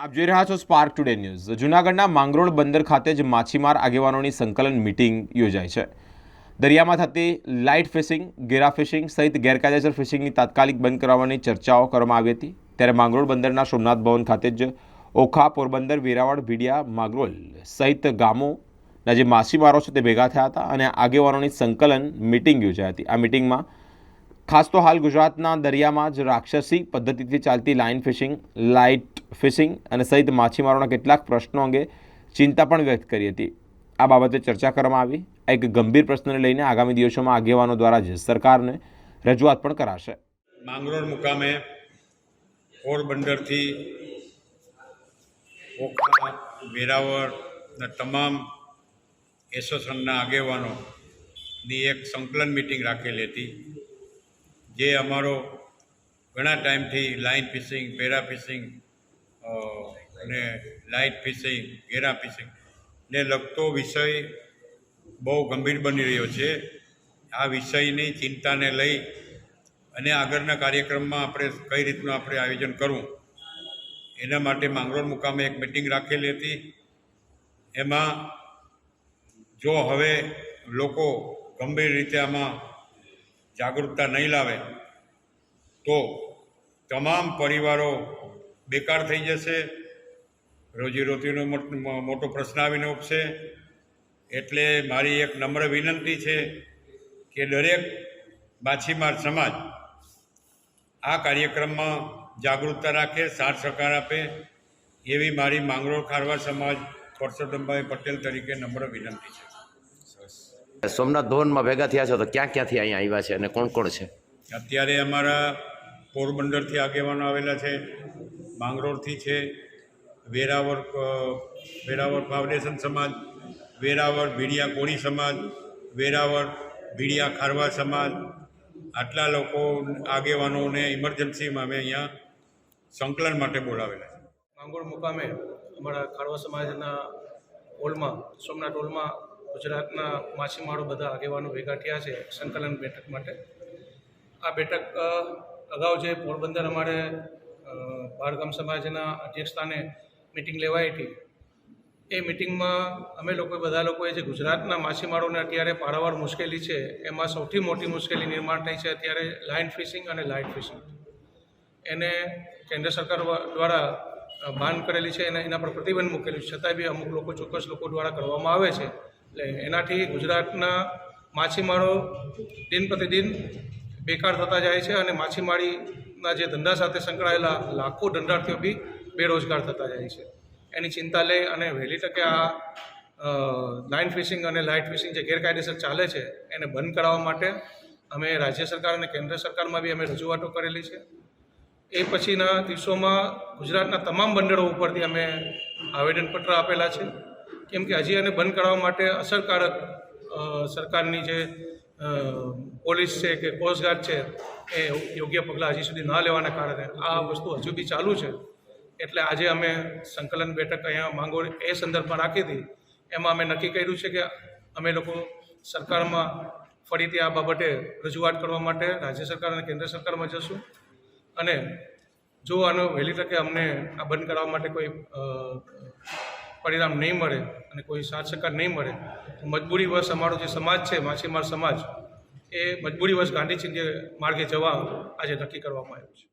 આપ જોઈ રહ્યા છો સ્પાર્ક ટુડે ન્યૂઝ। જૂનાગઢના માંગરોળ બંદર ખાતે જ માછીમાર આગેવાનોની સંકલન મીટિંગ યોજાઈ છે। દરિયામાં થતી લાઇટ ફિશિંગ, ગેરા ફિશિંગ સહિત ગેરકાયદેસર ફિશિંગની તાત્કાલિક બંધ કરવાની ચર્ચાઓ કરવામાં આવી હતી। ત્યારે માંગરોળ બંદરના સોમનાથ ભવન ખાતે જ ઓખા, પોરબંદર, વેરાવળ, ભીડિયા, માંગરોળ સહિત ગામોના જે માછીમારો છે તે ભેગા થયા હતા અને આગેવાનોની સંકલન મીટિંગ યોજાઈ હતી। આ મીટિંગમાં ખાસ તો હાલ ગુજરાતના દરિયામાં જ રાક્ષસી પદ્ધતિથી ચાલતી લાઇન ફિશિંગ, લાઇટ ફિશિંગ અને સહિત માછીમારોના કેટલાક પ્રશ્નો અંગે ચિંતા પણ વ્યક્ત કરી હતી। આ બાબતે ચર્ચા કરવામાં આવી। એક ગંભીર પ્રશ્નને લઈને આગામી દિવસોમાં આગેવાનો દ્વારા જ સરકારને રજૂઆત પણ કરાશે। માંગરોળ મુકામે પોરબંદરથી ઓખા, વેરાવળના તમામ એસોસિએશનના આગેવાનોની એક સંકલન મિટિંગ રાખેલી હતી, જે અમારો ઘણા ટાઈમથી લાઇન ફિશિંગ, પેરા ફિશિંગ અને લાઇટ ફિશિંગ, ગેરા ફિશિંગને લગતો વિષય બહુ ગંભીર બની રહ્યો છે। આ વિષયની ચિંતાને લઈ અને આગળના કાર્યક્રમમાં આપણે કઈ રીતનું આપણે આયોજન કરવું એના માટે માંગરોળ મુકામે એક મિટિંગ રાખેલી હતી। એમાં જો હવે લોકો ગંભીર રીતે આમાં જાગૃતતા નહીં લાવે તો તમામ પરિવારો બેકાર થઈ જશે, રોજીરોટીનો મોટો પ્રશ્ન આવીને ઉપશે। એટલે મારી એક નમ્ર વિનંતી છે કે દરેક માછીમાર સમાજ આ કાર્યક્રમમાં જાગૃતતા રાખે, સાથ સહકાર આપે એવી મારી માંગરોળ ખારવા સમાજ પરસોત્તમભાઈ પટેલ તરીકે નમ્ર વિનંતી છે। સોમનાથ ભવનમાં ભેગા થયા છો તો ક્યાંથી અહીંયા આવ્યા છે અને કોણ કોણ છે? અત્યારે અમારા પોરબંદરથી આગેવાનો આવેલા છે, માંગરોળથી છે, વેરાવળ ફાઉન્ડેશન સમાજ, વેરાવળ ભીડિયા કોળી સમાજ, વેરાવળ ભીડિયા ખારવા સમાજ, આટલા લોકો આગેવાનોને ઇમરજન્સીમાં અમે અહીંયા સંકલન માટે બોલાવેલા છે। માંગરોળ મુકામે અમારા ખારવા સમાજના હોલમાં, સોમનાથ હોલમાં ગુજરાતના માછીમારો બધા આગેવાનો ભેગા થયા છે સંકલન બેઠક માટે। આ બેઠક અગાઉ જે પોરબંદર અમારે ભારગામ સમાજના અધ્યક્ષસ્થાને મિટિંગ લેવાઈ હતી, એ મિટિંગમાં અમે બધા લોકોએ જે ગુજરાતના માછીમારોને અત્યારે પારાવાર મુશ્કેલી છે, એમાં સૌથી મોટી મુશ્કેલી નિર્માણ થઈ છે અત્યારે લાઇન ફિશિંગ અને લાઇટ ફિશિંગ। એને કેન્દ્ર સરકાર દ્વારા બાન કરેલી છે અને એના પર પ્રતિબંધ મૂકેલું છે, છતાંય બી અમુક લોકો, ચોક્કસ લોકો દ્વારા કરવામાં આવે છે। એટલે એનાથી ગુજરાતના માછીમારો દિન પ્રતિદિન બેકાર થતા જાય છે અને માછીમારીના જે ધંધા સાથે સંકળાયેલા લાખો ધંધાર્થીઓ બી બેરોજગાર થતા જાય છે। એની ચિંતા લઈ અને વહેલી તકે આ લાઇન ફિશિંગ અને લાઇટ ફિશિંગ જે ગેરકાયદેસર ચાલે છે એને બંધ કરાવવા માટે અમે રાજ્ય સરકાર અને કેન્દ્ર સરકારમાં બી અમે રજૂઆતો કરેલી છે। એ પછીના દિવસોમાં ગુજરાતના તમામ બંદરો ઉપરથી અમે આવેદનપત્ર આપેલા છે, કેમ કે હજી એને બંધ કરાવવા માટે અસરકારક સરકારની જે પોલીસ છે કે કોસ્ટગાર્ડ છે એ યોગ્ય પગલાં હજી સુધી ના લેવાના કારણે આ વસ્તુ હજુ બી ચાલુ છે। એટલે આજે અમે સંકલન બેઠક અહીંયા માંગરોળ એ સંદર્ભમાં રાખી હતી। એમાં અમે નક્કી કર્યું છે કે અમે લોકો સરકારમાં ફરીથી આ બાબતે રજૂઆત કરવા માટે રાજ્ય સરકાર અને કેન્દ્ર સરકારમાં જશું અને જો આનો વહેલી તકે અમને આ બંધ કરાવવા માટે કોઈ પરિણામ નહીં મળે અને કોઈ સાથ સહકાર નહીં મળે તો મજબૂરીવશ અમારો જે સમાજ છે, માછીમાર સમાજ, એ મજબૂરીવશ ગાંધીજી જે માર્ગે જવા આજે નક્કી કરવામાં આવ્યું છે।